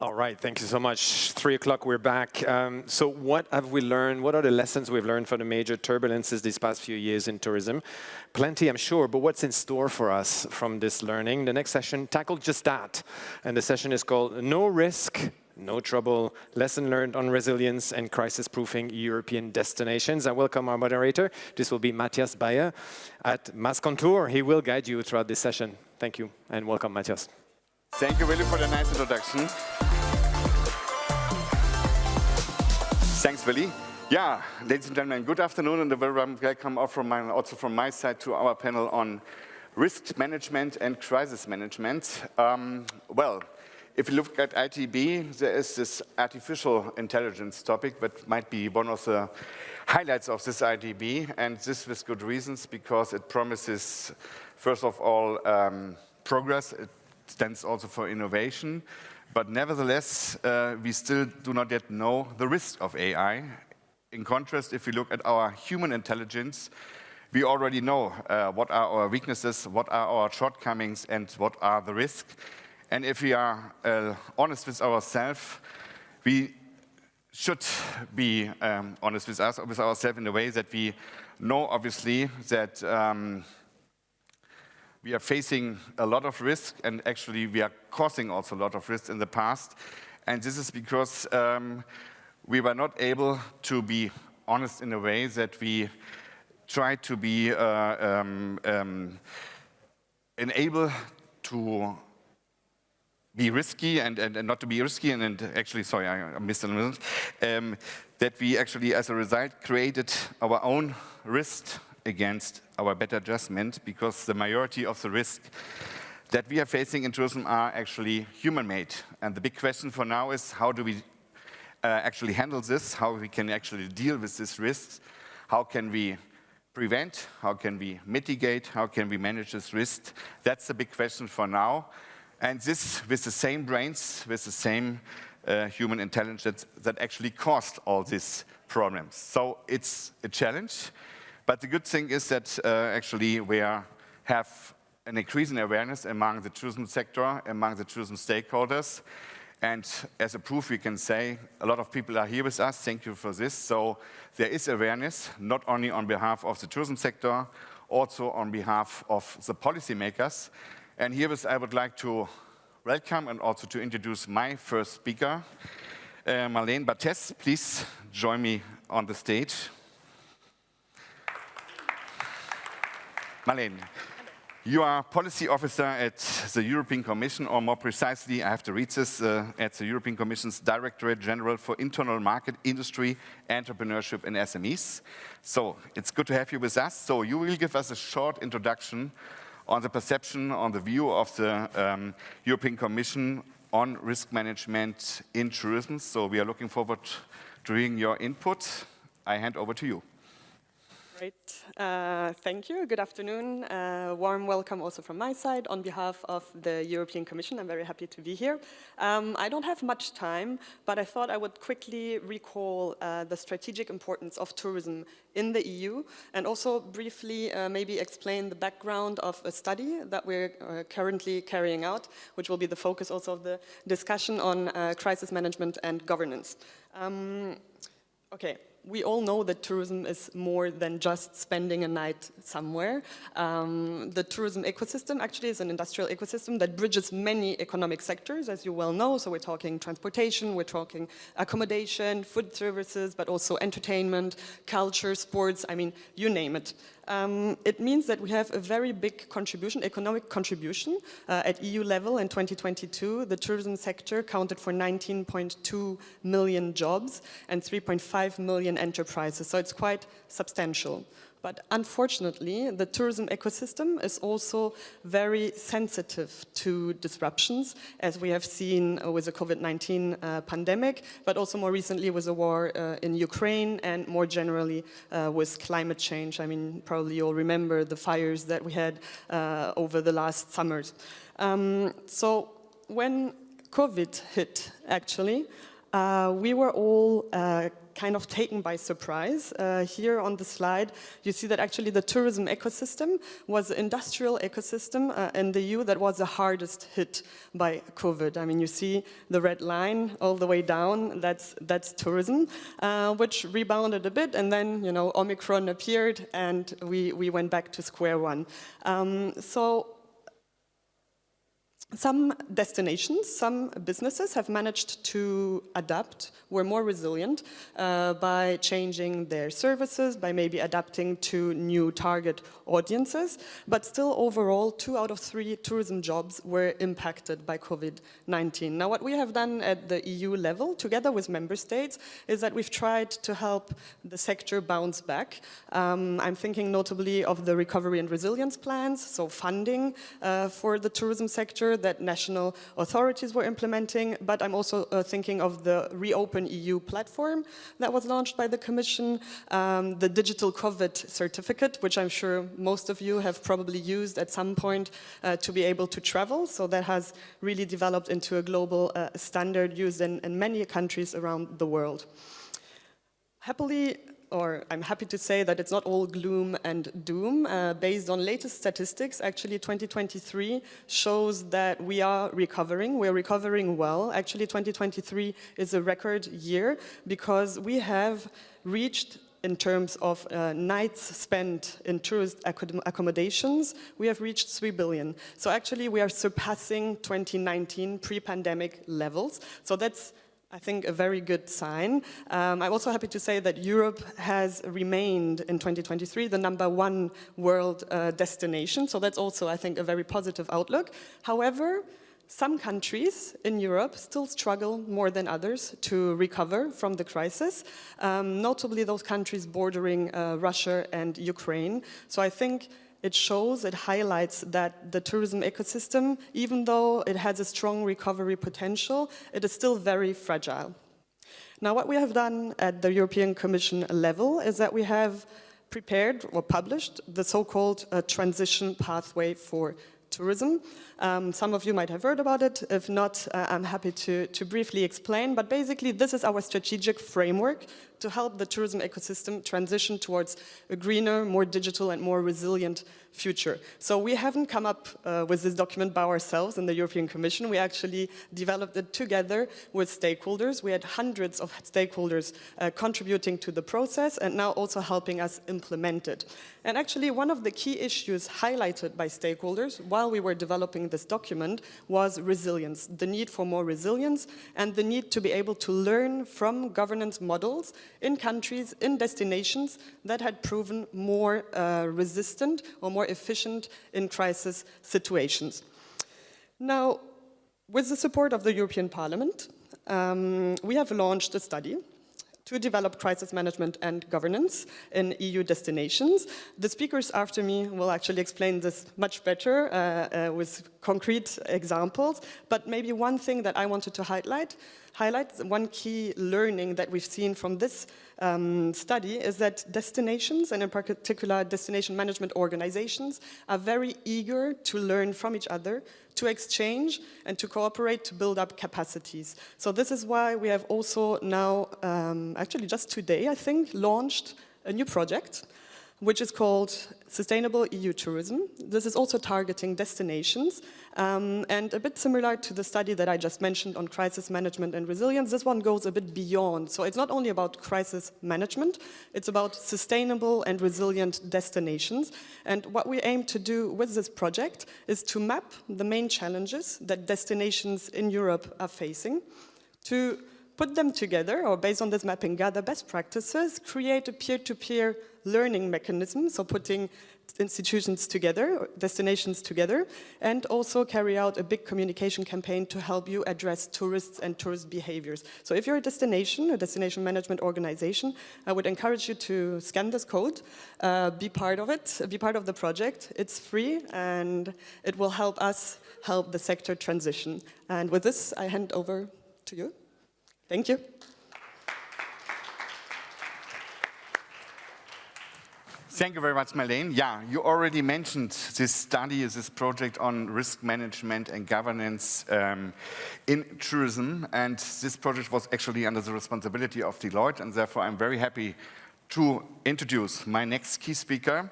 All right, thank you so much. 3 o'clock, we're back. So what have we learned? What are the lessons we've learned from the major turbulences these past few years in tourism? Plenty, I'm sure, but what's in store for us from this learning? The next session tackled just that. And the session is called No Risk, No Trouble, Lesson Learned on Resilience and Crisis-Proofing European Destinations. I welcome our moderator. This will be Matthias Bayer at Mascontour. He will guide you throughout this session. Thank you, and welcome, Matthias. Thank you, Willy, for the nice introduction. Thanks, Willy. Yeah, ladies and gentlemen, good afternoon and a very warm welcome also from my side to our panel on risk management and crisis management. Well, if you look at ITB, there is this artificial intelligence topic that might be one of the highlights of this ITB, and this with good reasons, because it promises, first of all, progress. It stands also for innovation. But nevertheless, we still do not yet know the risk of AI. In contrast, if we look at our human intelligence, we already know what are our weaknesses, what are our shortcomings, and what are the risks. And if we are honest with ourselves, we should be honest with ourselves in a way that we know, obviously, that we are facing a lot of risk, and actually we are causing also a lot of risk in the past. And this is because we were not able to be honest in a way that we try to be enabled to be risky and not to be risky, and actually, sorry, I missed a minute, that we actually, as a result, created our own risk against our better judgment, because the majority of the risk that we are facing in tourism are actually human-made. And the big question for now is, how do we actually handle this? How we can actually deal with this risk? How can we prevent? How can we mitigate? How can we manage this risk? That's the big question for now. And this with the same brains, with the same human intelligence that actually caused all these problems. So it's a challenge. But the good thing is that actually we have an increasing awareness among the tourism sector, among the tourism stakeholders. And as a proof, we can say a lot of people are here with us. Thank you for this. So there is awareness, not only on behalf of the tourism sector, also on behalf of the policymakers. And here I would like to welcome and also to introduce my first speaker, Marlene Barthez. Please join me on the stage. Marlene, you are policy officer at the European Commission, or more precisely, I have to read this, at the European Commission's Directorate General for Internal Market, Industry, Entrepreneurship and SMEs. So it's good to have you with us. So you will give us a short introduction on the perception, on the view of the European Commission on risk management in tourism. So we are looking forward to hearing your input. I hand over to you. Great. Thank you. Good afternoon. Warm welcome also from my side on behalf of the European Commission. I'm very happy to be here. I don't have much time, but I thought I would quickly recall the strategic importance of tourism in the EU, and also briefly maybe explain the background of a study that we're currently carrying out, which will be the focus also of the discussion on crisis management and governance. Okay. We all know that tourism is more than just spending a night somewhere. The tourism ecosystem actually is an industrial ecosystem that bridges many economic sectors, as you well know. So we're talking transportation, we're talking accommodation, food services, but also entertainment, culture, sports, I mean, you name it. It means that we have a very big contribution, economic contribution at EU level in 2022. The tourism sector counted for 19.2 million jobs and 3.5 million enterprises, so it's quite substantial. But unfortunately, the tourism ecosystem is also very sensitive to disruptions, as we have seen with the COVID-19 pandemic, but also more recently with the war in Ukraine, and more generally with climate change. I mean, probably you'll remember the fires that we had over the last summers. So when COVID hit, actually, we were all kind of taken by surprise. Here on the slide, you see that actually the tourism ecosystem was the industrial ecosystem in the EU that was the hardest hit by COVID. I mean, you see the red line all the way down, that's tourism, which rebounded a bit, and then, you know, Omicron appeared, and we went back to square one. So some destinations, some businesses have managed to adapt, were more resilient by changing their services, by maybe adapting to new target audiences, but still overall 2 out of 3 tourism jobs were impacted by COVID-19. Now what we have done at the EU level, together with member states, is that we've tried to help the sector bounce back. I'm thinking notably of the recovery and resilience plans, so funding for the tourism sector that national authorities were implementing, but I'm also thinking of the Reopen EU platform that was launched by the Commission, the digital COVID certificate, which I'm sure most of you have probably used at some point to be able to travel, so that has really developed into a global standard used in many countries around the world. I'm happy to say that it's not all gloom and doom. Based on latest statistics, actually 2023 shows that we are recovering. We're recovering well. Actually 2023 is a record year because we have reached, in terms of nights spent in tourist accommodations, we have reached 3 billion. So actually we are surpassing 2019 pre-pandemic levels. So that's, I think, a very good sign. I'm also happy to say that Europe has remained in 2023 the #1 world destination. So that's also, I think, a very positive outlook. However, some countries in Europe still struggle more than others to recover from the crisis, notably those countries bordering Russia and Ukraine. So I think it shows, it highlights that the tourism ecosystem, even though it has a strong recovery potential, it is still very fragile. Now, what we have done at the European Commission level is that we have prepared or published the so-called transition pathway for tourism. Some of you might have heard about it. If not, I'm happy to briefly explain. But basically, this is our strategic framework to help the tourism ecosystem transition towards a greener, more digital, and more resilient future. So we haven't come up with this document by ourselves in the European Commission. We actually developed it together with stakeholders. We had hundreds of stakeholders contributing to the process and now also helping us implement it. And actually, one of the key issues highlighted by stakeholders while we were developing this document was resilience, the need for more resilience and the need to be able to learn from governance models in countries, in destinations that had proven more resistant or more efficient in crisis situations. Now, with the support of the European Parliament, we have launched a study to develop crisis management and governance in EU destinations. The speakers after me will actually explain this much better with concrete examples, but maybe one thing that I wanted to highlight, one key learning that we've seen from this study is that destinations, and in particular destination management organizations, are very eager to learn from each other, to exchange and to cooperate to build up capacities. So this is why we have also now, actually just today, I think, launched a new project which is called Sustainable EU Tourism. This is also targeting destinations, and a bit similar to the study that I just mentioned on crisis management and resilience, this one goes a bit beyond. So it's not only about crisis management, it's about sustainable and resilient destinations. And what we aim to do with this project is to map the main challenges that destinations in Europe are facing, to put them together, or based on this mapping, gather best practices, create a peer-to-peer learning mechanism, so putting institutions together, destinations together, and also carry out a big communication campaign to help you address tourists and tourist behaviors. So if you're a destination management organization, I would encourage you to scan this code, be part of it, be part of the project. It's free, and it will help us help the sector transition. And with this, I hand over to you. Thank you. Thank you very much, Marlene. Yeah, you already mentioned this study, this project on risk management and governance in tourism. And this project was actually under the responsibility of Deloitte. And therefore, I'm very happy to introduce my next key speaker,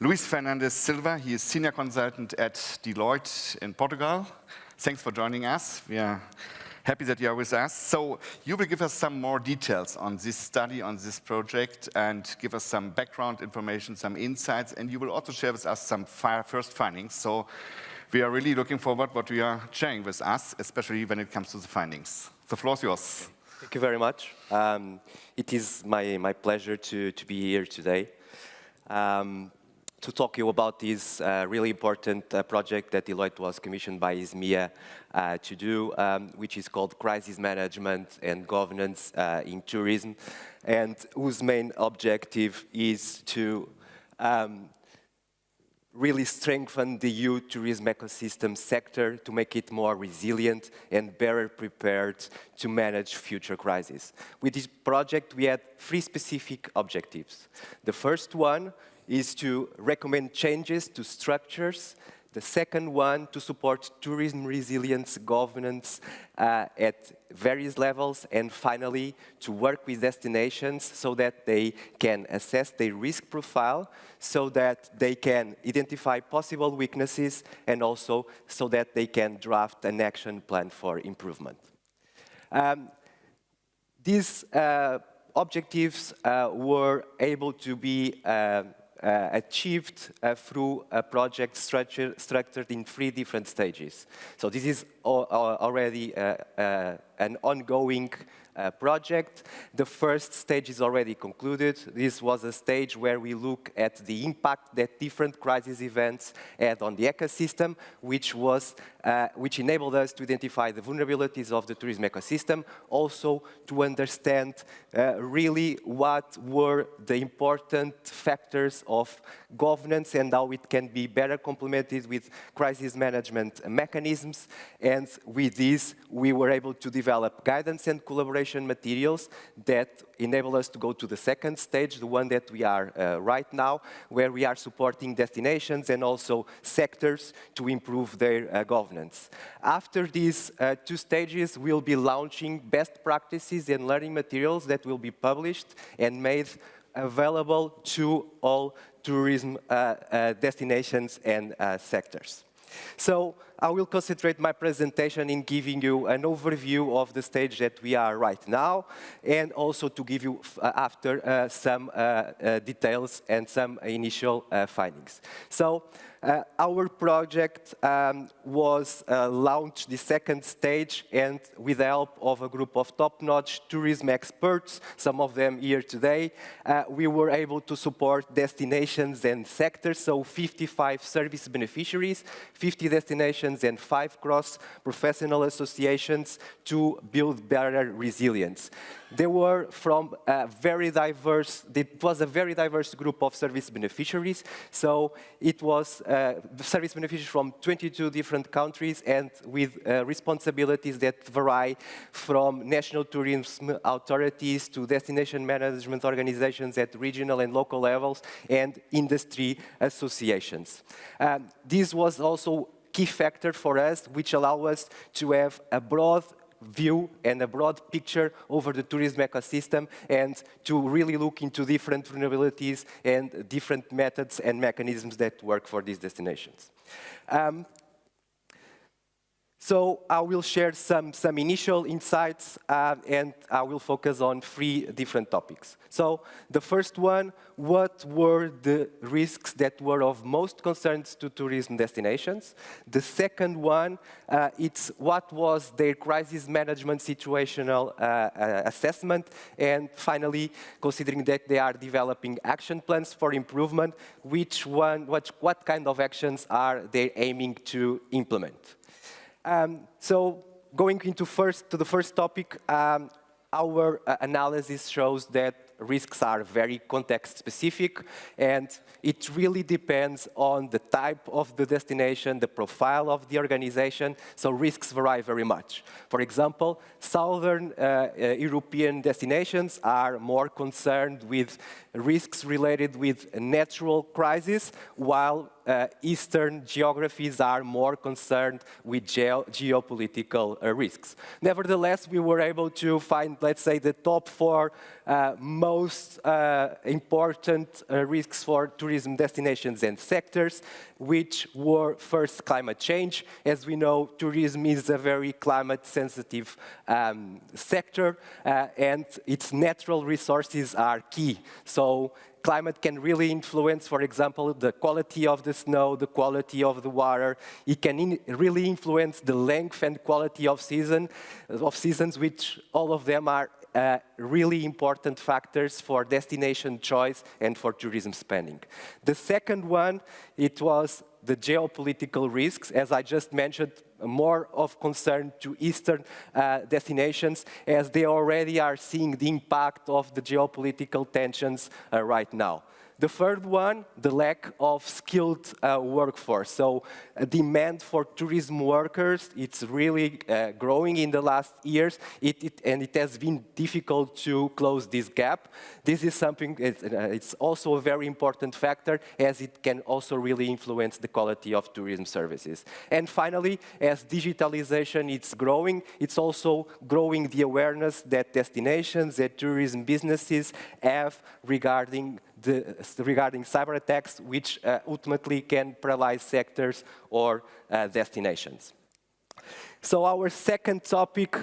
Luis Fernandes Silva. He is senior consultant at Deloitte in Portugal. Thanks for joining us. We are happy that you are with us. So you will give us some more details on this study, on this project, and give us some background information, some insights, and you will also share with us some first findings. So we are really looking forward what you are sharing with us, especially when it comes to the findings. The floor is yours. Thank you very much. It is my pleasure to be here today to talk to you about this really important project that Deloitte was commissioned by ISMEA to do, which is called Crisis Management and Governance in Tourism, and whose main objective is to really strengthen the EU tourism ecosystem sector to make it more resilient and better prepared to manage future crises. With this project, we had 3 specific objectives. The first one is to recommend changes to structures. The second one, to support tourism resilience governance at various levels. And finally, to work with destinations so that they can assess their risk profile, so that they can identify possible weaknesses, and also so that they can draft an action plan for improvement. These objectives were able to be achieved through a project structured in 3 different stages. So this is already an ongoing project. The first stage is already concluded. This was a stage where we look at the impact that different crisis events had on the ecosystem, which enabled us to identify the vulnerabilities of the tourism ecosystem, also to understand really what were the important factors of governance and how it can be better complemented with crisis management mechanisms. And with this, we were able to develop guidance and collaboration materials that enable us to go to the second stage, the one that we are right now, where we are supporting destinations and also sectors to improve their governance. After these 2 stages, we'll be launching best practices and learning materials that will be published and made available to all tourism destinations and sectors. So I will concentrate my presentation in giving you an overview of the stage that we are right now, and also to give you after some details and some initial findings. So our project was launched the second stage, and with the help of a group of top-notch tourism experts, some of them here today, we were able to support destinations and sectors, so 55 service beneficiaries, 50 destinations and 5 cross-professional associations to build better resilience. They were from it was a very diverse group of service beneficiaries, so it was service beneficiaries from 22 different countries and with responsibilities that vary from national tourism authorities to destination management organizations at regional and local levels and industry associations. This was also a key factor for us, which allowed us to have a broad view and a broad picture over the tourism ecosystem and to really look into different vulnerabilities and different methods and mechanisms that work for these destinations. So I will share some initial insights and I will focus on 3 different topics. So the first one, what were the risks that were of most concern to tourism destinations? The second one, it's what was their crisis management situational assessment? And finally, considering that they are developing action plans for improvement, what kind of actions are they aiming to implement? So going into the first topic, our analysis shows that risks are very context-specific, and it really depends on the type of the destination, the profile of the organization, so risks vary very much. For example, southern European destinations are more concerned with risks related with natural crisis, while Eastern geographies are more concerned with geopolitical risks. Nevertheless, we were able to find, let's say, the top 4 most important risks for tourism destinations and sectors, which were first climate change. As we know, tourism is a very climate-sensitive sector, and its natural resources are key. So climate can really influence, for example, the quality of the snow, the quality of the water. It can really influence the length and quality of seasons, which all of them are really important factors for destination choice and for tourism spending. The second one, it was the geopolitical risks, as I just mentioned, more of concern to Eastern destinations, as they already are seeing the impact of the geopolitical tensions right now. The third one, the lack of skilled workforce. So demand for tourism workers, it's really growing in the last years, and it has been difficult to close this gap. This is something, it's also a very important factor, as it can also really influence the quality of tourism services. And finally, as digitalization is growing, it's also growing the awareness that destinations, that tourism businesses have regarding cyber attacks, which ultimately can paralyze sectors or destinations. So our second topic,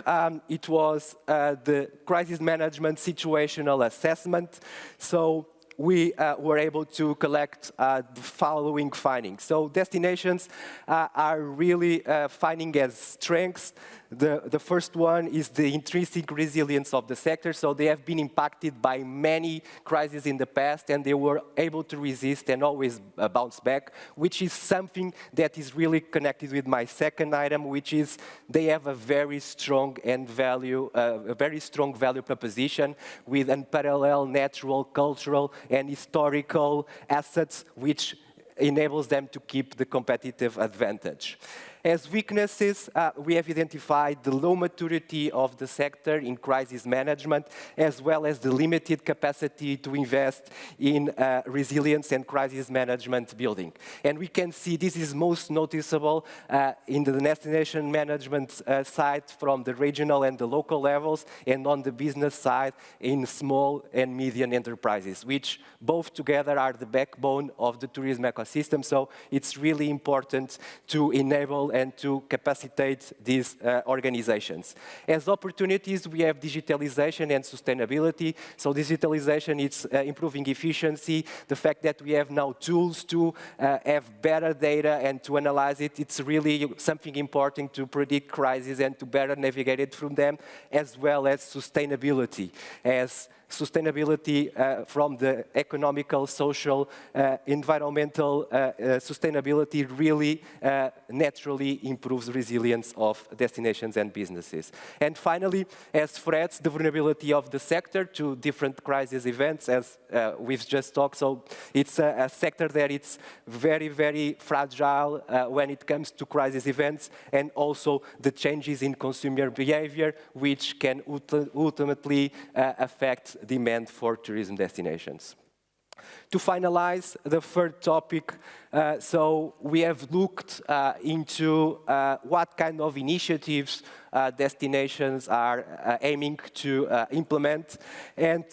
it was the crisis management situational assessment. So we were able to collect the following findings. So destinations are really finding as strengths. The first one is the intrinsic resilience of the sector. So they have been impacted by many crises in the past, and they were able to resist and always bounce back, which is something that is really connected with my second item, which is they have a very strong value proposition with unparalleled natural, cultural, and historical assets, which enables them to keep the competitive advantage. As weaknesses, we have identified the low maturity of the sector in crisis management, as well as the limited capacity to invest in resilience and crisis management building. And we can see this is most noticeable in the destination management side from the regional and the local levels, and on the business side in small and medium enterprises, which both together are the backbone of the tourism ecosystem. So it's really important to enable and to capacitate these organizations. As opportunities, we have digitalization and sustainability. So digitalization is improving efficiency. The fact that we have now tools to have better data and to analyze it, it's really something important to predict crises and to better navigate it from them, as well as sustainability. As sustainability from the economical, social, environmental sustainability really naturally improves resilience of destinations and businesses. And finally, as threats, the vulnerability of the sector to different crisis events, as we've just talked. So it's a sector that it's very, very fragile when it comes to crisis events, and also the changes in consumer behavior, which can ultimately affect demand for tourism destinations. To finalize the third topic, so we have looked into what kind of initiatives destinations are aiming to implement, and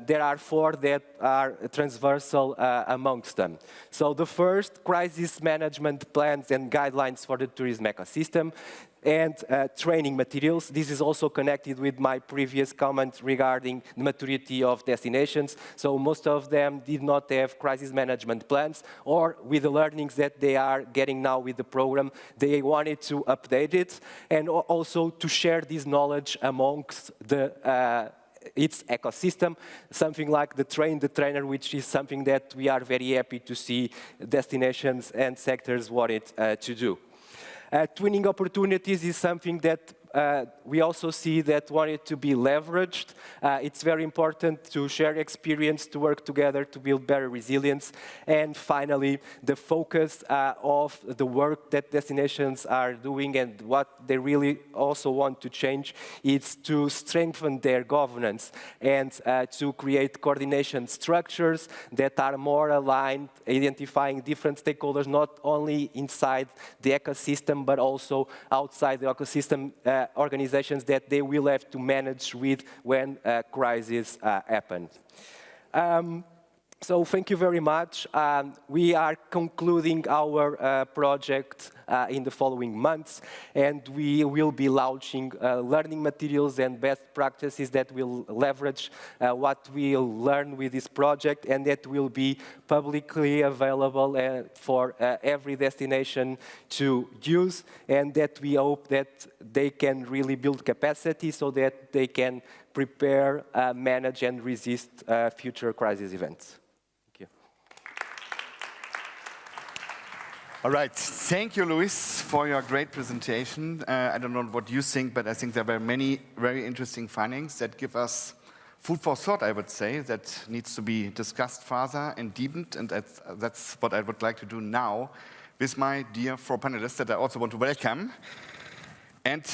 there are 4 that are transversal amongst them. So the first, crisis management plans and guidelines for the tourism ecosystem, and training materials. This is also connected with my previous comment regarding the maturity of destinations. So most of them did not have crisis management plans, or with the learnings that they are getting now with the program, they wanted to update it, and also to share this knowledge amongst its ecosystem, something like the train the trainer, which is something that we are very happy to see destinations and sectors wanted to do. Twinning opportunities is something that we also see that wanted to be leveraged. It's very important to share experience, to work together, to build better resilience. And finally, the focus of the work that destinations are doing and what they really also want to change is to strengthen their governance and to create coordination structures that are more aligned, identifying different stakeholders, not only inside the ecosystem, but also outside the ecosystem organizations that they will have to manage with when crises happen. So thank you very much. We are concluding our project in the following months, and we will be launching learning materials and best practices that will leverage what we'll learn with this project, and that will be publicly available for every destination to use, and that we hope that they can really build capacity so that they can prepare, manage, and resist future crisis events. All right, thank you, Luis, for your great presentation. I don't know what you think, but I think there were many very interesting findings that give us food for thought, I would say, that needs to be discussed further and deepened, and that's what I would like to do now with my dear four panelists that I also want to welcome and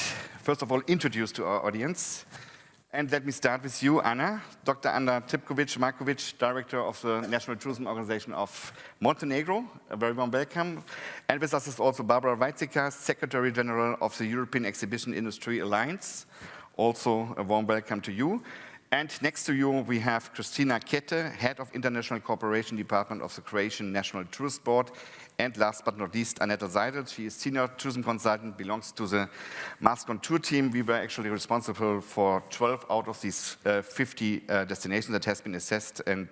first of all introduce to our audience. And let me start with you, Anna, Dr. Anna Tripkovic-Markovic, Director of the National Tourism Organization of Montenegro. A very warm welcome. And with us is also Barbara Weizsäcker, Secretary General of the European Exhibition Industry Alliance. Also a warm welcome to you. And next to you, we have Kristina Kete, Head of International Cooperation Department of the Croatian National Tourist Board. And last but not least, Annette Seidel. She is Senior Tourism Consultant, belongs to the Mascon Tour team. We were actually responsible for 12 out of these 50 destinations that has been assessed. And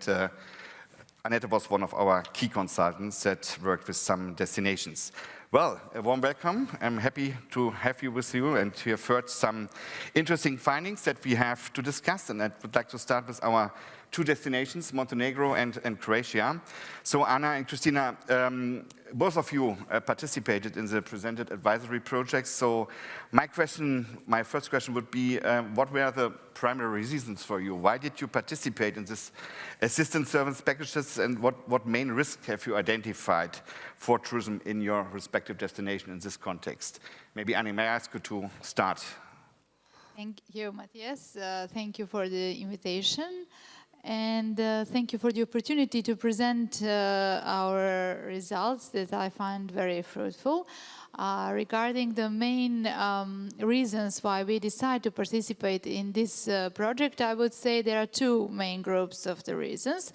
Annette was one of our key consultants that worked with some destinations. Well, a warm welcome. I'm happy to have you with you and to have heard some interesting findings that we have to discuss. And I would like to start with our two destinations, Montenegro and Croatia. So Anna and Kristina, both of you participated in the presented advisory projects. So my first question would be, what were the primary reasons for you? Why did you participate in this assistance service packages, and what main risks have you identified for tourism in your respective destination in this context? Maybe Anna, may I ask you to start? Thank you, Matthias. Thank you for the invitation. And thank you for the opportunity to present our results that I find very fruitful. Regarding the main reasons why we decide to participate in this project, I would say there are two main groups of the reasons.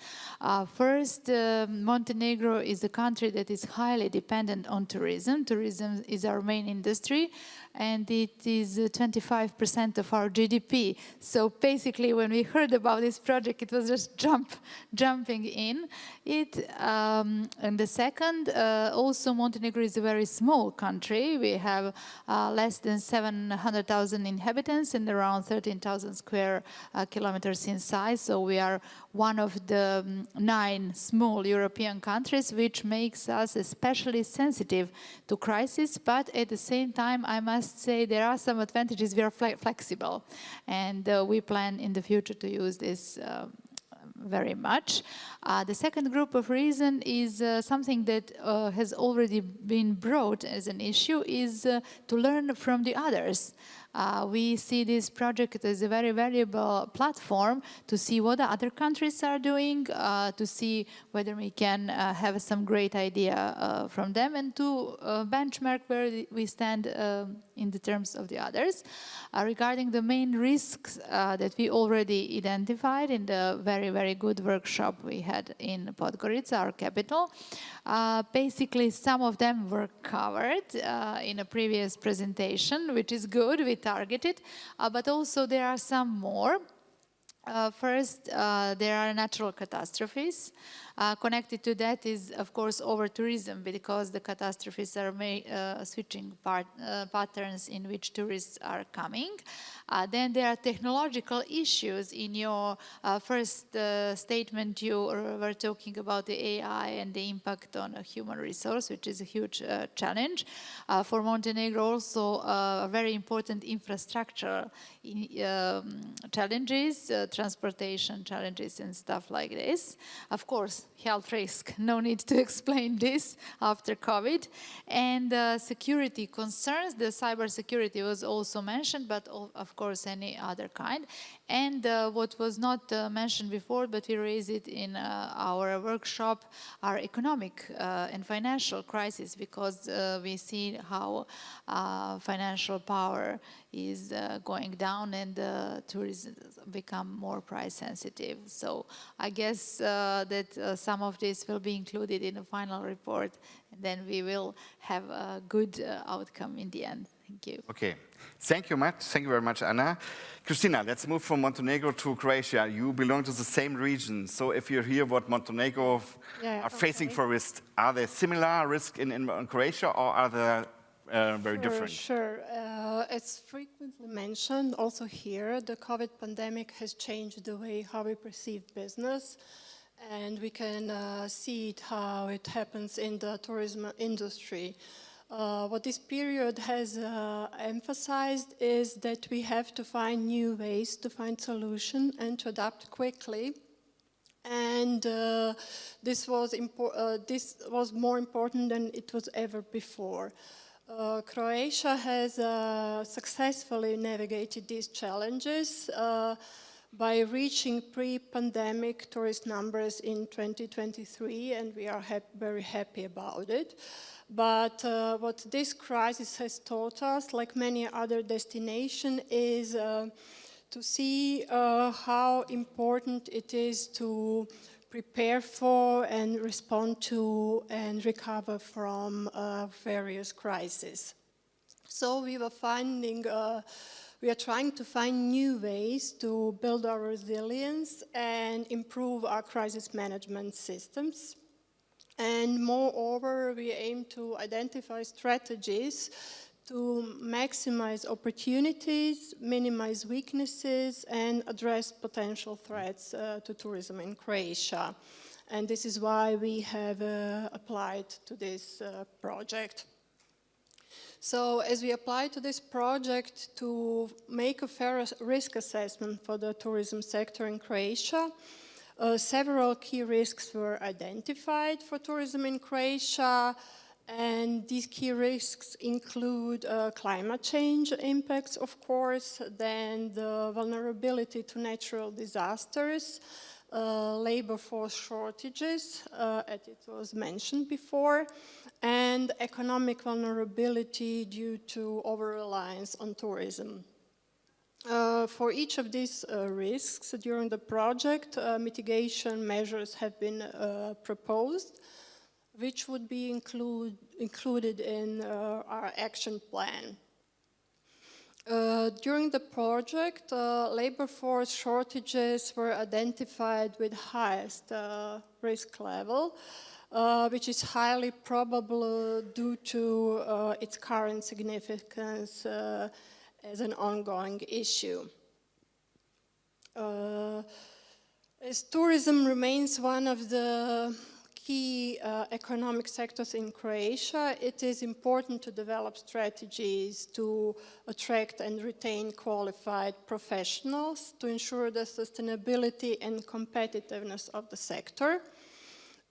First, Montenegro is a country that is highly dependent on tourism. Tourism is our main industry, and it is 25% of our GDP. So basically, when we heard about this project, it was just jumping in. And the second, also Montenegro is a very small country. We have less than 700,000 inhabitants and around 13,000 square kilometers in size. So we are one of the 9 small European countries, which makes us especially sensitive to crisis. But at the same time, I must say there are some advantages. We are flexible, and we plan in the future to use this very much. The second group of reason is something that has already been brought as an issue, is to learn from the others. We see this project as a very valuable platform to see what the other countries are doing, to see whether we can have some great idea from them, and to benchmark where we stand in the terms of the others. Regarding the main risks that we already identified in the very, very good workshop we had in Podgorica, our capital, basically some of them were covered in a previous presentation, which is good, we targeted, but also there are some more. First, there are natural catastrophes. Connected to that is, of course, over-tourism, because the catastrophes are switching patterns in which tourists are coming. Then there are technological issues. In your first statement, you were talking about the AI and the impact on a human resource, which is a huge challenge. For Montenegro, also very important infrastructure challenges, transportation challenges and stuff like this. Of course, health risk, no need to explain this after COVID. And security concerns, the cyber security was also mentioned, but of course any other kind. And what was not mentioned before, but we raised it in our workshop, are economic and financial crisis, because we see how financial power is going down and tourism become more price sensitive. So I guess that some of this will be included in the final report, and then we will have a good outcome in the end. Thank you. Okay, thank you much. Thank you very much, Anna. Christina, let's move from Montenegro to Croatia. You belong to the same region, so if you hear what Montenegro are facing for risk, are there similar risks in Croatia, or are they very different? Sure. It's frequently mentioned also here, the COVID pandemic has changed the way how we perceive business, and we can see it how it happens in the tourism industry. What this period has emphasized is that we have to find new ways to find solutions and to adapt quickly. And this was more important than it was ever before. Croatia has successfully navigated these challenges by reaching pre-pandemic tourist numbers in 2023, and we are very happy about it. But what this crisis has taught us, like many other destinations, is to see how important it is to prepare for and respond to and recover from various crises. So we are trying to find new ways to build our resilience and improve our crisis management systems. And moreover, we aim to identify strategies to maximize opportunities, minimize weaknesses, and address potential threats to tourism in Croatia. And this is why we have applied to this project. So as we applied to this project to make a fair risk assessment for the tourism sector in Croatia, several key risks were identified for tourism in Croatia, and these key risks include climate change impacts, of course, then the vulnerability to natural disasters, labor force shortages, as it was mentioned before, and economic vulnerability due to over-reliance on tourism. For each of these risks during the project, mitigation measures have been proposed, which would be included in our action plan. During the project, labor force shortages were identified with highest risk level, which is highly probable due to its current significance as an ongoing issue. As tourism remains one of the key economic sectors in Croatia, it is important to develop strategies to attract and retain qualified professionals to ensure the sustainability and competitiveness of the sector.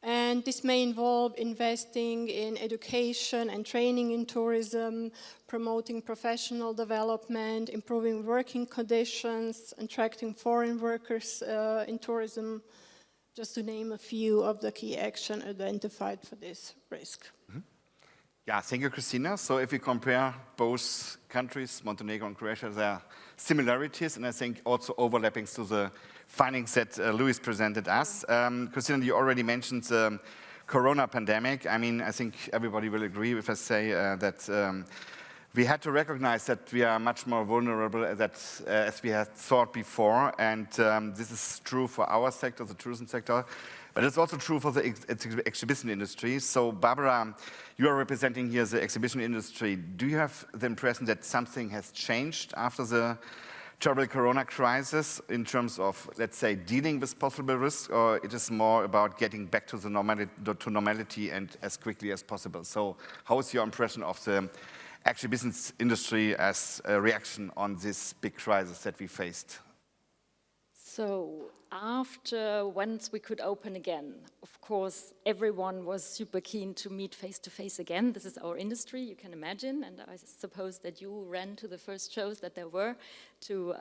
And this may involve investing in education and training in tourism, promoting professional development, improving working conditions, attracting foreign workers in tourism, just to name a few of the key actions identified for this risk. Mm-hmm. Yeah, thank you, Christina. So if we compare both countries, Montenegro and Croatia, there are similarities, and I think also overlappings to the findings that Luis presented us. Christina, you already mentioned the corona pandemic. I mean, I think everybody will agree if I say that we had to recognize that we are much more vulnerable as we had thought before, and this is true for our sector, the tourism sector. But it's also true for the exhibition industry. So Barbara, you are representing here the exhibition industry. Do you have the impression that something has changed after the terrible corona crisis in terms of, let's say, dealing with possible risks, or it is more about getting back to the normality and as quickly as possible? So how is your impression of the exhibition industry as a reaction on this big crisis that we faced? So once we could open again, of course, everyone was super keen to meet face-to-face again. This is our industry, you can imagine, and I suppose that you ran to the first shows that there were to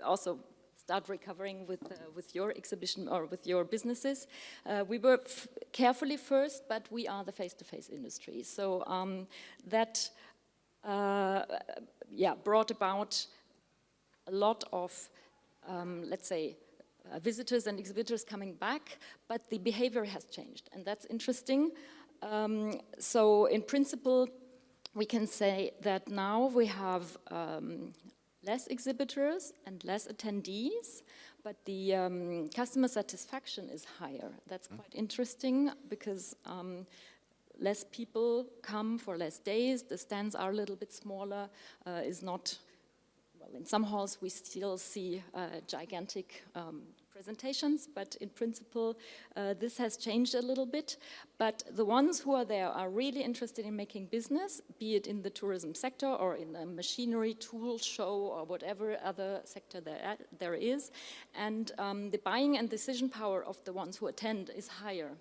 also start recovering with your exhibition or with your businesses. We were carefully first, but we are the face-to-face industry. So that brought about a lot of let's say, visitors and exhibitors coming back, but the behavior has changed, and that's interesting. So in principle, we can say that now we have less exhibitors and less attendees, but the customer satisfaction is higher. That's quite interesting because less people come for less days, the stands are a little bit smaller, in some halls we still see gigantic presentations, but in principle this has changed a little bit. But the ones who are there are really interested in making business, be it in the tourism sector or in a machinery tool show or whatever other sector there is. And the buying and decision power of the ones who attend is higher.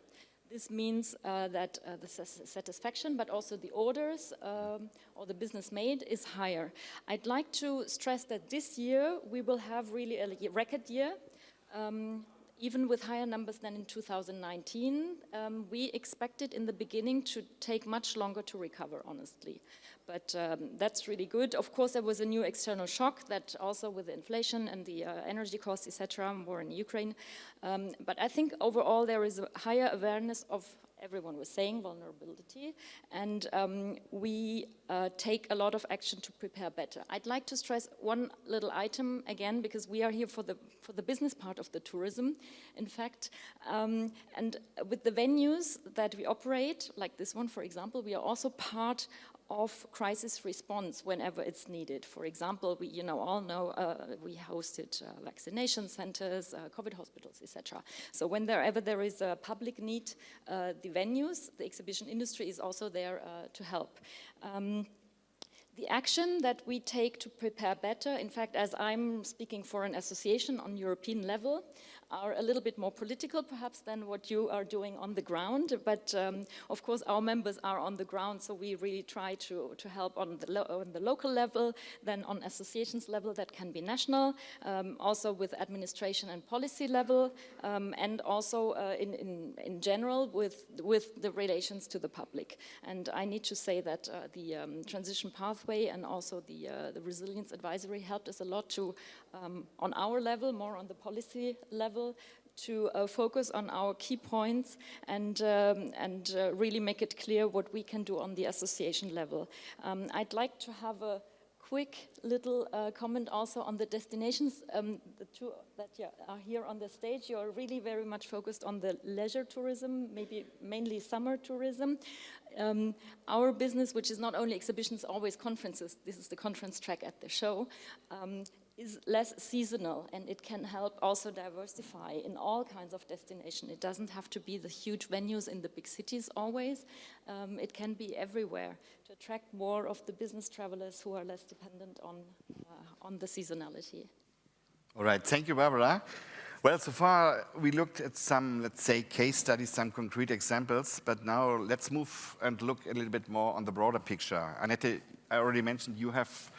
This means that the satisfaction, but also the orders or the business made is higher. I'd like to stress that this year we will have really a record year, even with higher numbers than in 2019. We expected in the beginning to take much longer to recover, honestly. But that's really good. Of course, there was a new external shock that also with the inflation and the energy costs, etc., war in Ukraine. But I think overall there is a higher awareness of, everyone was saying, vulnerability. And we take a lot of action to prepare better. I'd like to stress one little item again, because we are here for the business part of the tourism, in fact. And with the venues that we operate, like this one, for example, we are also part of crisis response whenever it's needed. For example, we all know we hosted vaccination centers, COVID hospitals, etc. So whenever there is a public need, the venues, the exhibition industry is also there to help. The action that we take to prepare better, in fact, as I'm speaking for an association on European level, are a little bit more political perhaps than what you are doing on the ground, but of course our members are on the ground, so we really try to help on the local level, then on associations level that can be national, also with administration and policy level, and also in general with the relations to the public. And I need to say that the transition pathway and also the resilience advisory helped us a lot to, on our level, more on the policy level, to focus on our key points and really make it clear what we can do on the association level. I'd like to have a quick little comment also on the destinations. The two that are here on the stage, you are really very much focused on the leisure tourism, maybe mainly summer tourism. Our business, which is not only exhibitions, always conferences, this is the conference track at the show, is less seasonal, and it can help also diversify in all kinds of destinations. It doesn't have to be the huge venues in the big cities always. It can be everywhere to attract more of the business travelers who are less dependent on the seasonality. All right, thank you, Barbara. Well, so far we looked at some, let's say, case studies, some concrete examples, but now let's move and look a little bit more on the broader picture. Annette, I already mentioned you have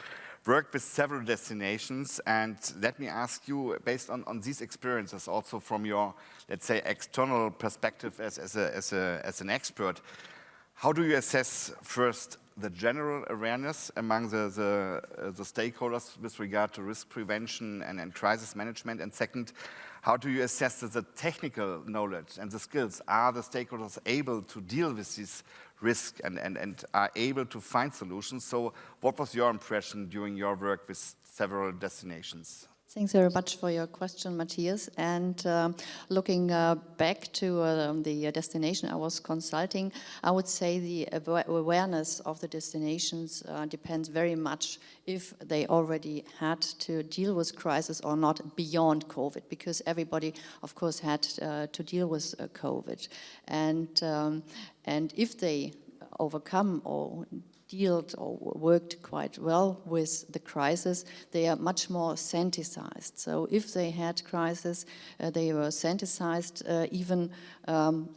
worked with several destinations, and let me ask you, based on these experiences, also from your, let's say, external perspective as an expert, how do you assess first the general awareness among the stakeholders with regard to risk prevention and crisis management, and second, how do you assess the technical knowledge and the skills? Are the stakeholders able to deal with these risks and are able to find solutions? So what was your impression during your work with several destinations? Thanks very much for your question, Matthias. And looking back to the destination I was consulting, I would say the awareness of the destinations depends very much if they already had to deal with crisis or not beyond COVID, because everybody, of course, had to deal with COVID. And if they overcome or dealt or worked quite well with the crisis, they are much more sensitized. So if they had crisis, they were sensitized even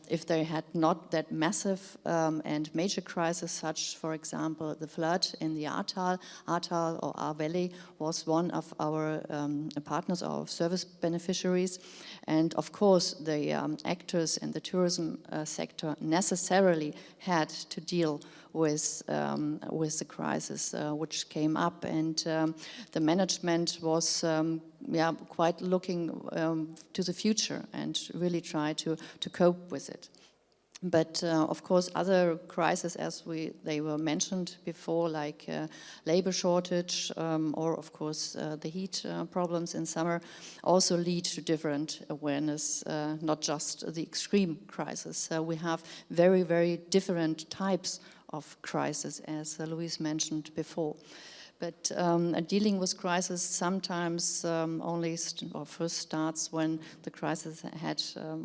if they had not that massive and major crisis, such, for example, the flood in the Ahrtal. Ahrtal or Ahr Valley was one of our partners, our service beneficiaries. And of course, the actors in the tourism sector necessarily had to deal with the crisis which came up, and the management was quite looking to the future and really try to cope with it. But of course, other crises, as they were mentioned before, like labor shortage or of course the heat problems in summer, also lead to different awareness, not just the extreme crisis. So we have very, very different types of crisis, as Louise mentioned before. But dealing with crisis sometimes only first starts when the crisis had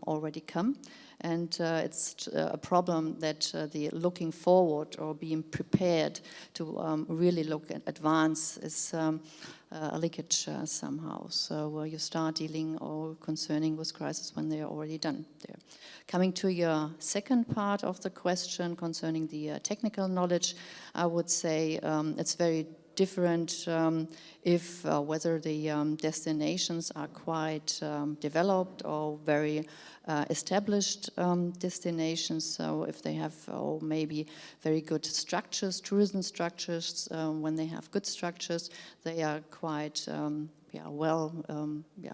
already come. And it's a problem that the looking forward or being prepared to really look at advance is a leakage somehow. So you start dealing or concerning with crisis when they are already done there. Coming to your second part of the question concerning the technical knowledge, I would say it's very different if whether the destinations are quite developed or very established destinations. So if they have maybe very good structures, tourism structures, when they have good structures, they are quite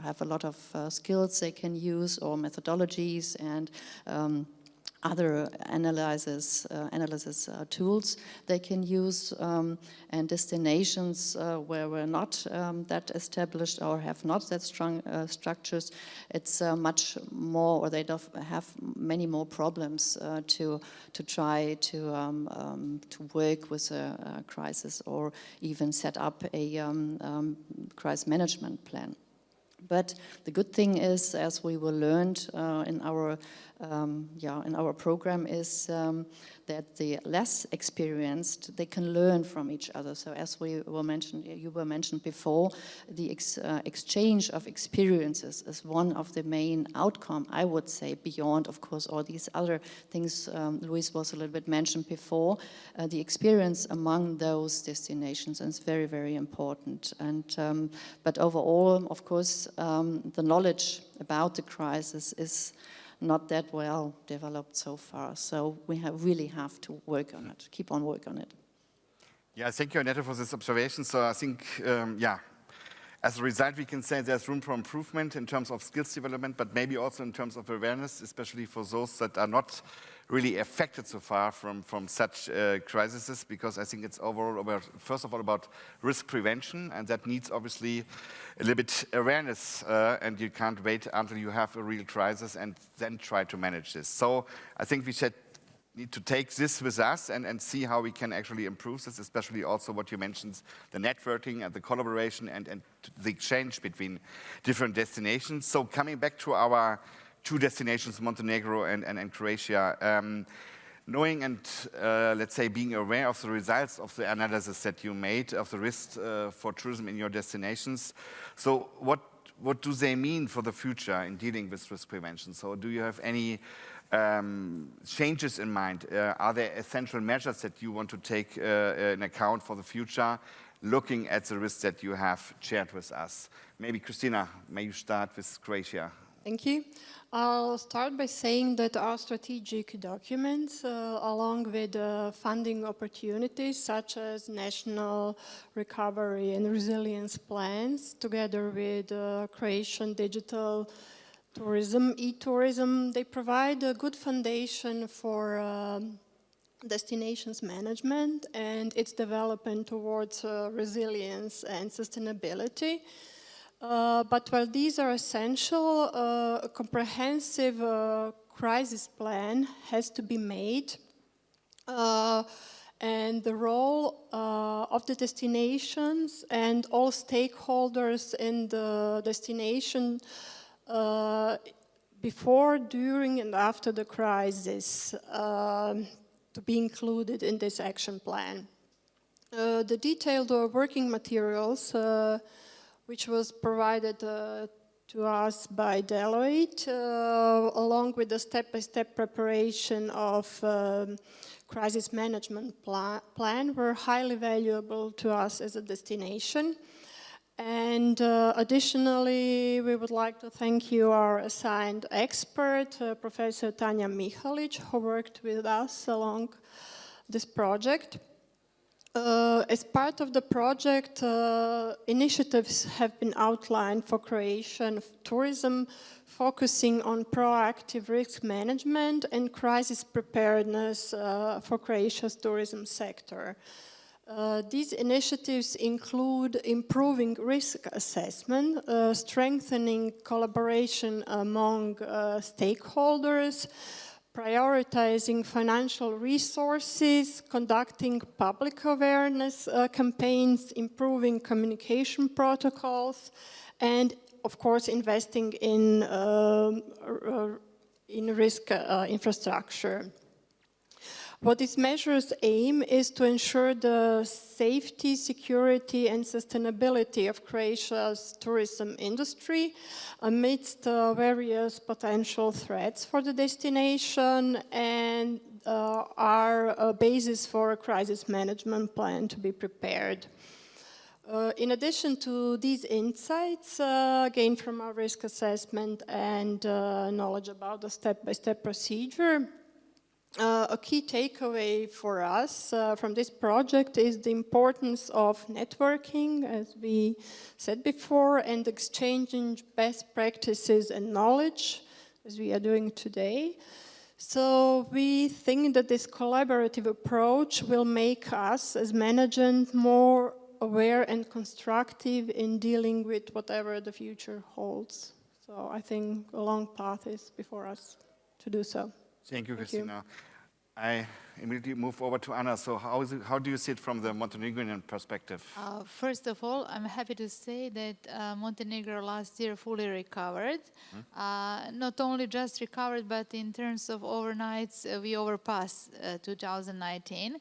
have a lot of skills they can use or methodologies and other analysis tools they can use, and destinations where we're not that established or have not that strong structures, it's much more, or they have many more problems to try to work with a crisis or even set up a crisis management plan. But the good thing is, as we were learned in our program, is that the less experienced, they can learn from each other. So as you were mentioned before, the exchange of experiences is one of the main outcome, I would say, beyond, of course, all these other things Louise was a little bit mentioned before. The experience among those destinations is very, very important. And but overall, of course, the knowledge about the crisis is not that well developed so far. So we really have to work on it, keep on working on it. Yeah, thank you, Annette, for this observation. So I think, as a result, we can say there's room for improvement in terms of skills development, but maybe also in terms of awareness, especially for those that are not really affected so far from such crises, because I think it's overall about, first of all, about risk prevention, and that needs obviously a little bit awareness, and you can't wait until you have a real crisis and then try to manage this. So I think we should need to take this with us and see how we can actually improve this, especially also what you mentioned, the networking and the collaboration and the exchange between different destinations. So coming back to our two destinations, Montenegro and Croatia, knowing and let's say being aware of the results of the analysis that you made of the risks for tourism in your destinations. So what do they mean for the future in dealing with risk prevention? So do you have any changes in mind? Are there essential measures that you want to take in account for the future, looking at the risks that you have shared with us? Maybe Christina, may you start with Croatia? Thank you. I'll start by saying that our strategic documents, along with funding opportunities such as national recovery and resilience plans, together with Croatian digital tourism, e-tourism, they provide a good foundation for destinations management and its development towards resilience and sustainability. But while these are essential, a comprehensive crisis plan has to be made. And the role of the destinations and all stakeholders in the destination before, during, and after the crisis to be included in this action plan. The detailed working materials, which was provided to us by Deloitte, along with the step-by-step preparation of crisis management plan, were highly valuable to us as a destination. And additionally, we would like to thank you, our assigned expert, Professor Tanja Mihalic, who worked with us along this project. As part of the project, initiatives have been outlined for creation of tourism, focusing on proactive risk management and crisis preparedness for Croatia's tourism sector. These initiatives include improving risk assessment, strengthening collaboration among stakeholders, prioritizing financial resources, conducting public awareness campaigns, improving communication protocols, and of course investing in risk infrastructure. What these measures aim is to ensure the safety, security, and sustainability of Croatia's tourism industry amidst various potential threats for the destination, and are a basis for a crisis management plan to be prepared. In addition to these insights gained from our risk assessment and knowledge about the step-by-step procedure, a key takeaway for us from this project is the importance of networking, as we said before, and exchanging best practices and knowledge, as we are doing today. So we think that this collaborative approach will make us, as management, more aware and constructive in dealing with whatever the future holds. So I think a long path is before us to do so. Thank you, Christina. I immediately move forward to Anna. So how do you see it from the Montenegrin perspective? First of all, I'm happy to say that Montenegro last year fully recovered. Not only just recovered, but in terms of overnights, we overpassed 2019.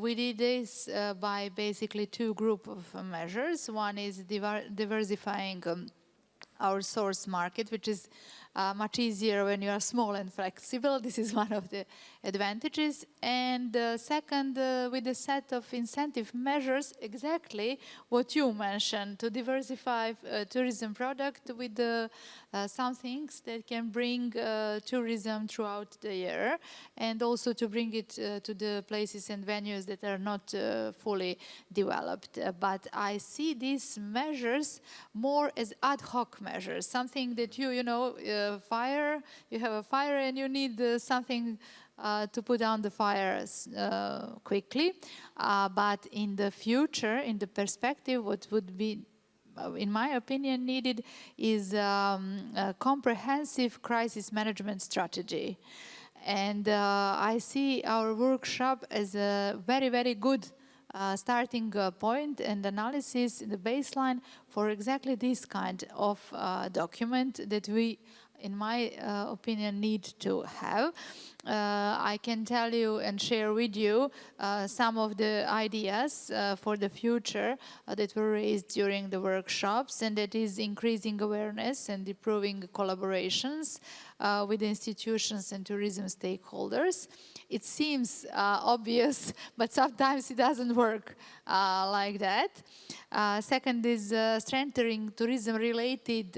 We did this by basically two groups of measures. One is diversifying our source market, which is much easier when you are small and flexible. This is one of the advantages. And second, with a set of incentive measures, exactly what you mentioned, to diversify tourism product with some things that can bring tourism throughout the year, and also to bring it to the places and venues that are not fully developed. But I see these measures more as ad hoc measures, something that you know, fire, you have a fire and you need something to put down the fires quickly. But in the future, in the perspective, what would be, in my opinion, needed is a comprehensive crisis management strategy. And I see our workshop as a very, very good starting point and analysis, the baseline for exactly this kind of document that we, in my opinion, need to have. I can tell you and share with you some of the ideas for the future that were raised during the workshops, and that is increasing awareness and improving collaborations with institutions and tourism stakeholders. It seems obvious, but sometimes it doesn't work like that. Second is strengthening tourism-related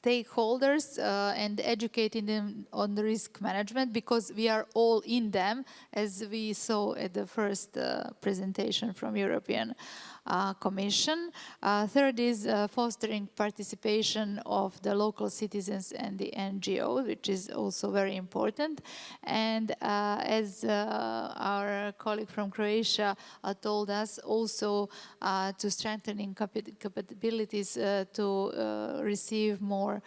stakeholders and educating them on the risk management, because we are all in them, as we saw at the first presentation from European Commission. Third is fostering participation of the local citizens and the NGO, which is also very important. And as our colleague from Croatia told us, also to strengthening capabilities to receive more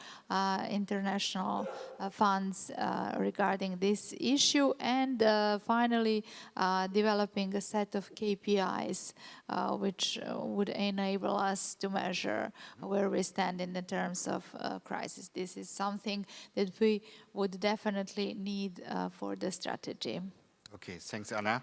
international funds regarding this issue, and finally developing a set of KPIs which would enable us to measure where we stand in the terms of crisis. This is something that we would definitely need for the strategy. Okay, thanks, Anna.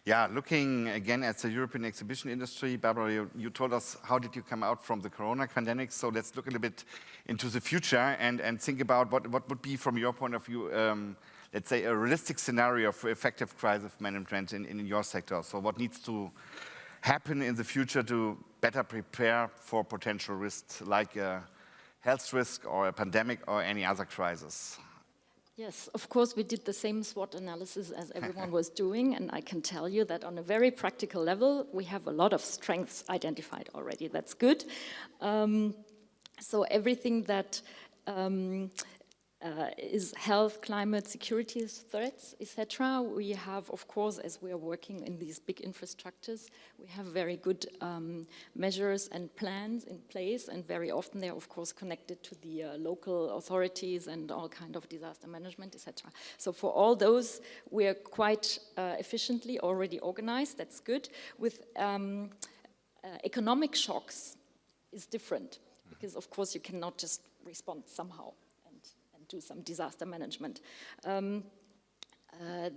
Yeah, looking again at the European exhibition industry, Barbara, you told us how did you come out from the corona pandemic, so let's look a little bit into the future and think about what would be, from your point of view, let's say a realistic scenario for effective crisis management in your sector. So what needs to happen in the future to better prepare for potential risks like a health risk or a pandemic or any other crisis? Yes, of course, we did the same SWOT analysis as everyone was doing, and I can tell you that on a very practical level, we have a lot of strengths identified already. That's good. So everything that is health, climate, security threats, etc. We have, of course, as we are working in these big infrastructures, we have very good measures and plans in place, and very often they are, of course, connected to the local authorities and all kind of disaster management, etc. So for all those, we are quite efficiently already organized. That's good. With economic shocks is different, because, of course, you cannot just respond somehow do some disaster management.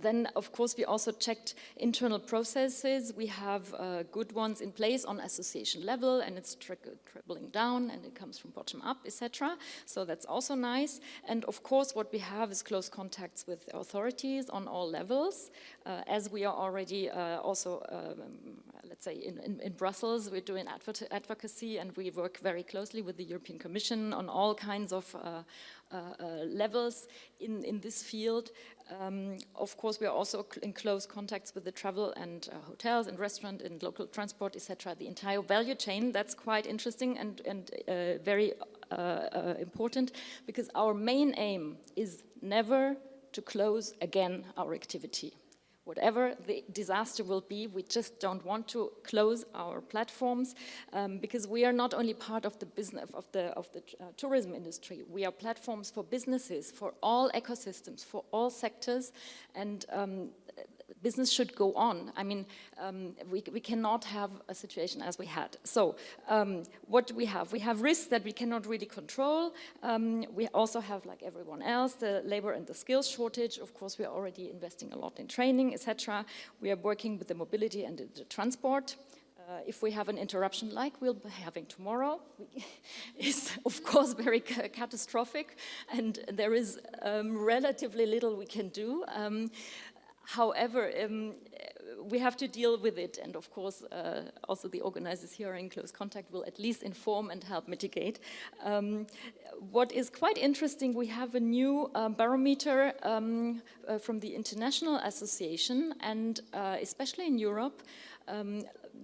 Then, of course, we also checked internal processes. We have good ones in place on association level, and it's trickling down, and it comes from bottom up, etc. So that's also nice. And of course, what we have is close contacts with authorities on all levels. As we are already also, let's say, in Brussels, we're doing advocacy, and we work very closely with the European Commission on all kinds of levels in this field. Of course, we are also in close contacts with the travel and hotels and restaurant and local transport, etc. The entire value chain. That's quite interesting and very important, because our main aim is never to close again our activity. Whatever the disaster will be, we just don't want to close our platforms, because we are not only part of the business of the tourism industry. We are platforms for businesses, for all ecosystems, for all sectors, and business should go on. I mean, we cannot have a situation as we had. So what do we have? We have risks that we cannot really control. We also have, like everyone else, the labor and the skills shortage. Of course, we are already investing a lot in training, etc. We are working with the mobility and the transport. If we have an interruption like we'll be having tomorrow, is of course very catastrophic, and there is relatively little we can do. However, we have to deal with it, and of course, also the organizers here are in close contact will at least inform and help mitigate. What is quite interesting, we have a new barometer from the International Association, and especially in Europe,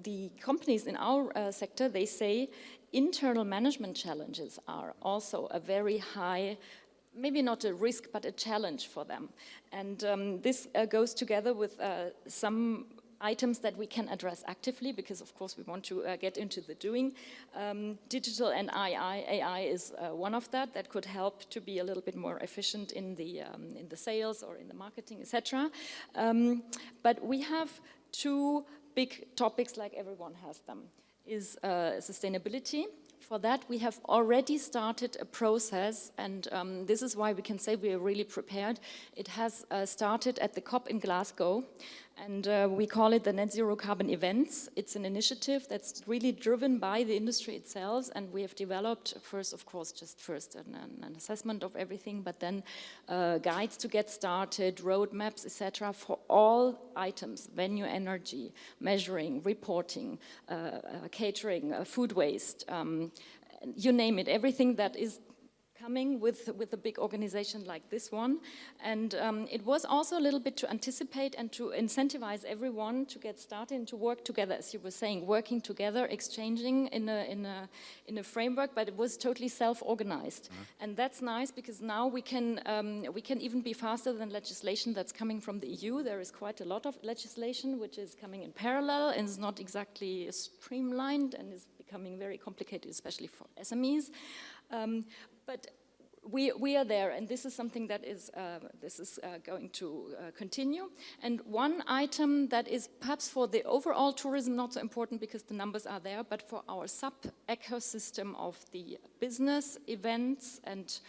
the companies in our sector, they say internal management challenges are also a very high, maybe not a risk, but a challenge for them. And this goes together with some items that we can address actively, because of course we want to get into the doing. Digital and AI is one of that could help to be a little bit more efficient in the sales or in the marketing, etc. But we have two big topics, like everyone has them, is sustainability. For that, we have already started a process, and this is why we can say we are really prepared. It has started at the COP in Glasgow, and we call it the Net Zero Carbon Events. It's an initiative that's really driven by the industry itself, and we have developed first, of course, an assessment of everything, but then guides to get started, roadmaps, etc. for all items: venue, energy, measuring, reporting, catering, food waste, you name it, everything that is coming with a big organization like this one. And it was also a little bit to anticipate and to incentivize everyone to get started and to work together, as you were saying, working together, exchanging in a framework, but it was totally self-organized. And that's nice because now we can even be faster than legislation that's coming from the EU. There is quite a lot of legislation which is coming in parallel and is not exactly streamlined and is becoming very complicated, especially for SMEs. But we are there, and this is something that is going to continue. And one item that is perhaps for the overall tourism not so important because the numbers are there, but for our sub-ecosystem of the business, events, and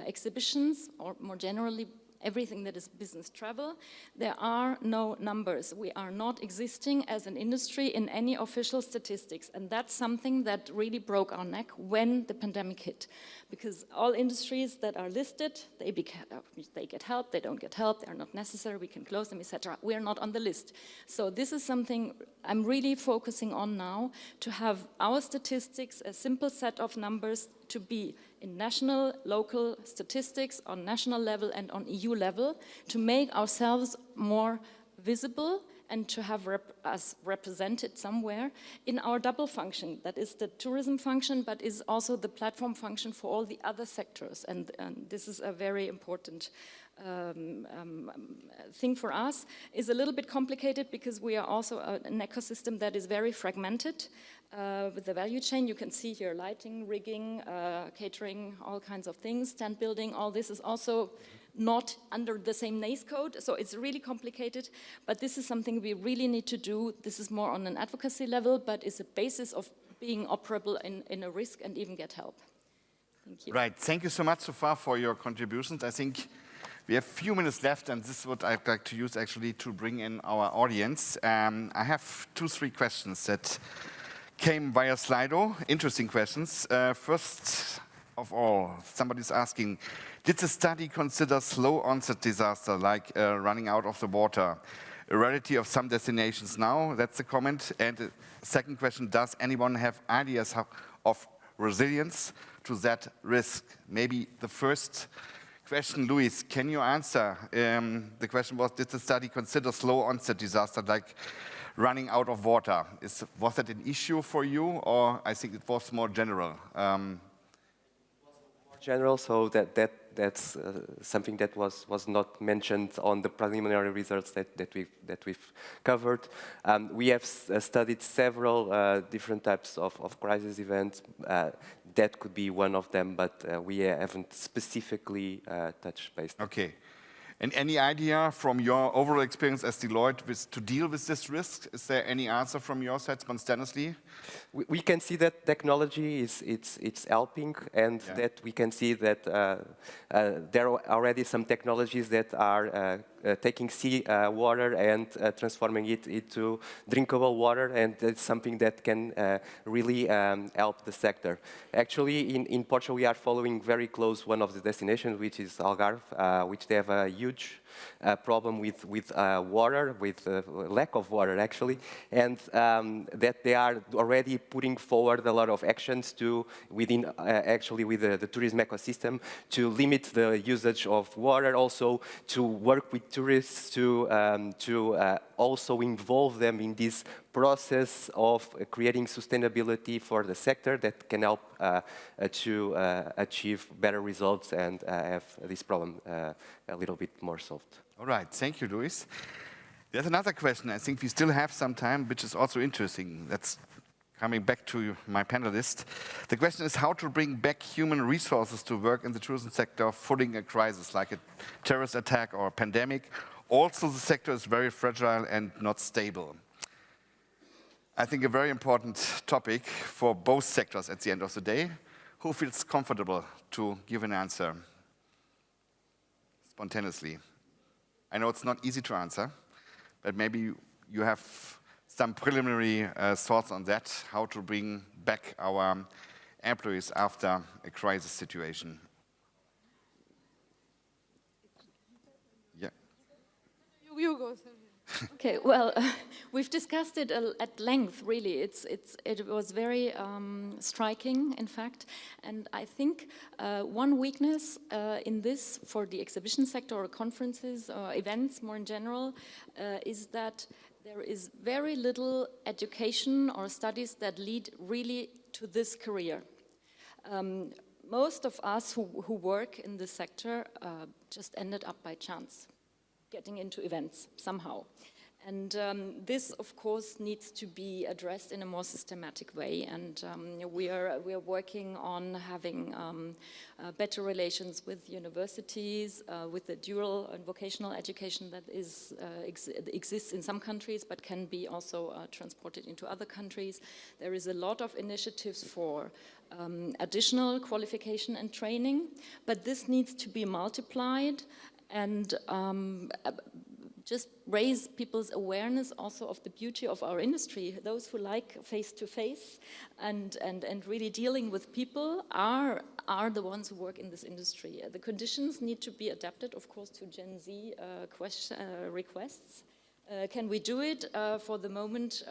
exhibitions, or more generally, everything that is business travel, there are no numbers. We are not existing as an industry in any official statistics, and that's something that really broke our neck when the pandemic hit. Because all industries that are listed, they get help, they don't get help, they're not necessary, we can close them, etc. We are not on the list. So this is something I'm really focusing on now, to have our statistics, a simple set of numbers, to be in national, local statistics on national level and on EU level, to make ourselves more visible and to have us represented somewhere in our double function. That is the tourism function, but is also the platform function for all the other sectors. And this is a very important thing for us. Is a little bit complicated because we are also an ecosystem that is very fragmented. With the value chain, you can see here lighting, rigging, catering, all kinds of things, tent building, all this is also not under the same NACE code, so it's really complicated, but this is something we really need to do. This is more on an advocacy level, but is a basis of being operable in a risk and even get help. Thank you. Right, thank you so much so far for your contributions. I think we have a few minutes left, and this is what I'd like to use actually to bring in our audience. I have 2-3 questions that came via Slido, interesting questions. First of all, somebody's asking, did the study consider slow onset disaster like running out of the water? A rarity of some destinations now, that's the comment. And the second question, does anyone have ideas of resilience to that risk? Maybe the first question, Luis, can you answer? The question was, did the study consider slow onset disaster like running out of water? Was that an issue for you, or I think it was more general? General, so that's something that was not mentioned on the preliminary results that we've covered. We have studied several different types of crisis events. That could be one of them, but we haven't specifically touched base. Okay. And any idea from your overall experience as Deloitte to deal with this risk? Is there any answer from your side spontaneously? We can see that technology it's helping, and that we can see that there are already some technologies that are taking sea water and transforming it into drinkable water, and it's something that can really help the sector. Actually, in Portugal, we are following very close one of the destinations, which is Algarve, which they have a huge problem with water, with lack of water actually, and that they are already putting forward a lot of actions to within actually with the tourism ecosystem to limit the usage of water, also to work with tourists to also involve them in this process of creating sustainability for the sector that can help to achieve better results and have this problem a little bit more solved. All right, thank you, Luis. There's another question. I think we still have some time, which is also interesting. That's coming back to my panelist. The question is how to bring back human resources to work in the tourism sector following a crisis like a terrorist attack or a pandemic. Also, the sector is very fragile and not stable. I think a very important topic for both sectors at the end of the day. Who feels comfortable to give an answer spontaneously? I know it's not easy to answer, but maybe you have some preliminary thoughts on that, how to bring back our employees after a crisis situation. You go, Sergio. Okay, well, we've discussed it at length, really. It was very striking, in fact, and I think one weakness in this for the exhibition sector or conferences or events more in general is that there is very little education or studies that lead really to this career. Most of us who work in this sector just ended up by chance, getting into events somehow. And this, of course, needs to be addressed in a more systematic way. And we are working on having better relations with universities, with the dual and vocational education that exists in some countries, but can be also transported into other countries. There is a lot of initiatives for additional qualification and training, but this needs to be multiplied and just raise people's awareness also of the beauty of our industry. Those who like face-to-face and really dealing with people are the ones who work in this industry. The conditions need to be adapted, of course, to Gen Z requests. Can we do it? For the moment,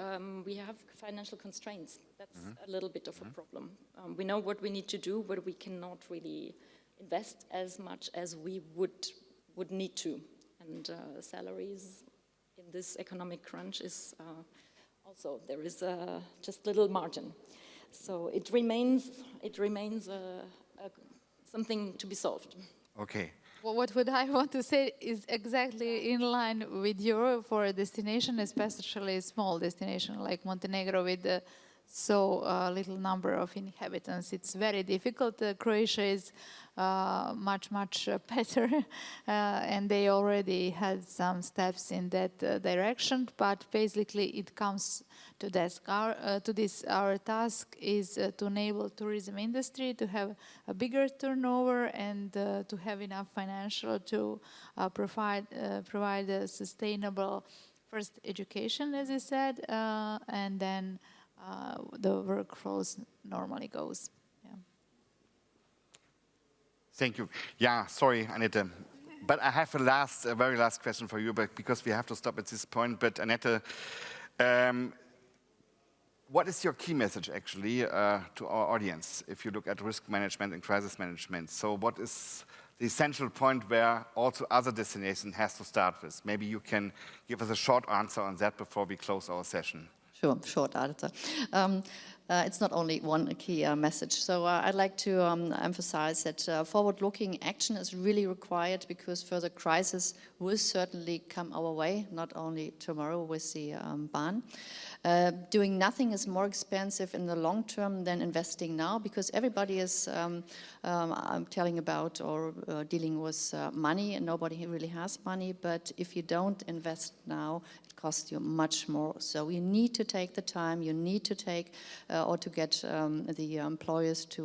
we have financial constraints. That's a little bit of a problem. We know what we need to do, but we cannot really invest as much as we would need to. And salaries in this economic crunch is also, there is just little margin. So it remains something to be solved. Okay. Well, what would I want to say is exactly in line with Europe for a destination, especially a small destination like Montenegro with so little number of inhabitants. It's very difficult. Croatia is much better, and they already had some steps in that direction. But basically, it comes to this. Our task is to enable tourism industry to have a bigger turnover and to have enough financial to provide a sustainable first education, as I said, and then the workflows normally goes. Yeah. Thank you. Yeah, sorry, Annette. But I have a very last question for you, but because we have to stop at this point. But Annette, what is your key message actually to our audience if you look at risk management and crisis management? So what is the essential point where also other destinations has to start with? Maybe you can give us a short answer on that before we close our session. Sure, short answer. It's not only one key message. So I'd like to emphasize that forward-looking action is really required because further crisis will certainly come our way, not only tomorrow with the ban. Doing nothing is more expensive in the long term than investing now because everybody is telling about or dealing with money and nobody really has money. But if you don't invest now, cost you much more. So you need to take the time, you need to take or to get the employers to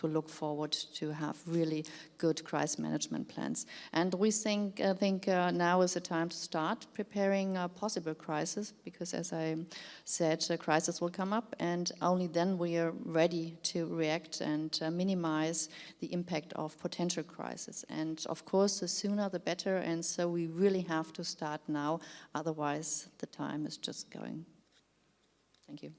look forward to have really good crisis management plans. And we think now is the time to start preparing a possible crisis because as I said, a crisis will come up and only then we are ready to react and minimize the impact of potential crisis. And of course, the sooner the better, and so we really have to start now. Otherwise, the time is just going. Thank you.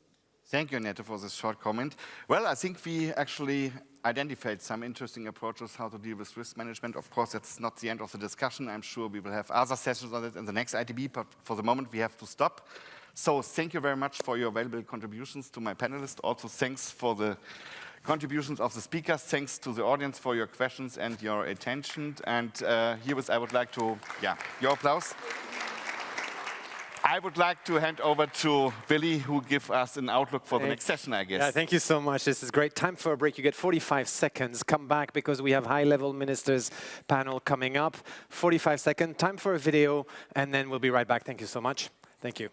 Thank you, Annette, for this short comment. Well, I think we actually identified some interesting approaches how to deal with risk management. Of course, that's not the end of the discussion. I'm sure we will have other sessions on it in the next ITB, but for the moment, we have to stop. So thank you very much for your valuable contributions to my panelists. Also, thanks for the contributions of the speakers. Thanks to the audience for your questions and your attention. And herewith, I would like to, your applause. I would like to hand over to Willi, who gives us an outlook for the next session, I guess. Yeah, thank you so much. This is great. Time for a break. You get 45 seconds. Come back because we have high-level ministers panel coming up. 45 seconds. Time for a video, and then we'll be right back. Thank you so much. Thank you.